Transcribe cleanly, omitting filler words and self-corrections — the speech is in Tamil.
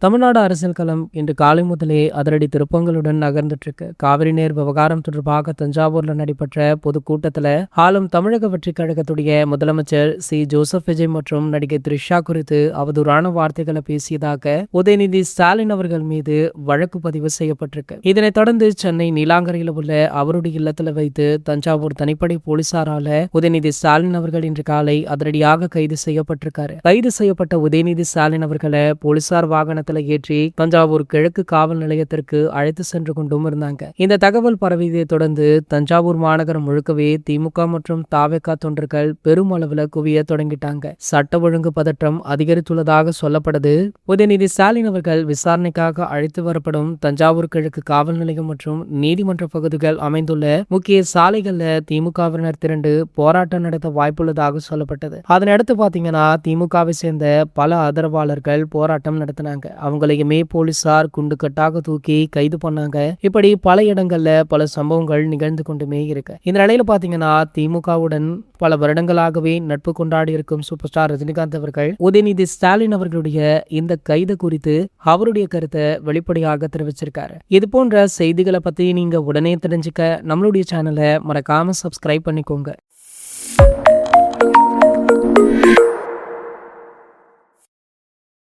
தமிழ்நாடு அரசியல் களம் இன்று காலை முதலே அதிரடி திருப்பங்களுடன் நகர்ந்துட்டு இருக்கு. காவிரி நீர் விவகாரம் தொடர்பாக தஞ்சாவூர்ல நடைபெற்ற பொதுக்கூட்டத்துல ஆளும் தமிழக வெற்றிக் கழகத்துடைய முதலமைச்சர் ஜோசப் விஜய் மற்றும் நடிகை த்ரிஷா குறித்து அவதூறான வார்த்தைகளை பேசியதாக உதயநிதி ஸ்டாலின் அவர்கள் மீது வழக்கு பதிவு செய்யப்பட்டிருக்கு. இதனைத் தொடர்ந்து சென்னை நீலாங்கரையில் உள்ள அவருடைய இல்லத்துல வைத்து தஞ்சாவூர் தனிப்படை போலீசாரால உதயநிதி ஸ்டாலின் அவர்கள் இன்று காலை அதிரடியாக கைது செய்யப்பட்டிருக்காரு. கைது செய்யப்பட்ட உதயநிதி ஸ்டாலின் அவர்களை போலீசார் வாகன ஏற்றி தஞ்சாவூர் கிழக்கு காவல் நிலையத்திற்கு அழைத்து சென்று கொண்டும் இருந்தாங்க. இந்த தகவல் பரவியதை தொடர்ந்து தஞ்சாவூர் மாநகரம் முழுக்கவே திமுக மற்றும் தாவேகா தொண்டர்கள் பெரும் அளவுல குவிய தொடங்கிட்டாங்க. சட்ட ஒழுங்கு பதற்றம் அதிகரித்துள்ளதாக சொல்லப்படுது. உதயநிதி ஸ்டாலின் அவர்கள் விசாரணைக்காக அழைத்து வரப்படும் தஞ்சாவூர் கிழக்கு காவல் நிலையம் மற்றும் நீதிமன்ற பகுதிகள் அமைந்துள்ள முக்கிய சாலைகள்ல திமுகவினர் திரண்டு போராட்டம் நடத்த வாய்ப்புள்ளதாக சொல்லப்பட்டது. அதனடுத்து பாத்தீங்கன்னா திமுகவை சேர்ந்த பல ஆதரவாளர்கள் போராட்டம் நடத்தினாங்க. அவங்களையுமே போலீசார் குண்டுக்கட்டாக தூக்கி கைது பண்ணாங்க. இப்படி பல இடங்கள்ல பல சம்பவங்கள் நிகழ்ந்து கொண்டுமே இருக்கு. இந்த நிலையில பாத்தீங்கன்னா திமுகவுடன் பல வருடங்களாகவே நட்பு கொண்டாடி இருக்கும் சூப்பர் ஸ்டார் ரஜினிகாந்த் அவர்கள் உதயநிதி ஸ்டாலின் அவர்களுடைய இந்த கைது குறித்து அவருடைய கருத்தை வெளிப்படையாக தெரிவிச்சிருக்காரு. இது போன்ற செய்திகளை பத்தி நீங்க உடனே தெரிஞ்சுக்க நம்மளுடைய சேனலை மறக்காம சப்ஸ்கிரைப் பண்ணிக்கோங்க.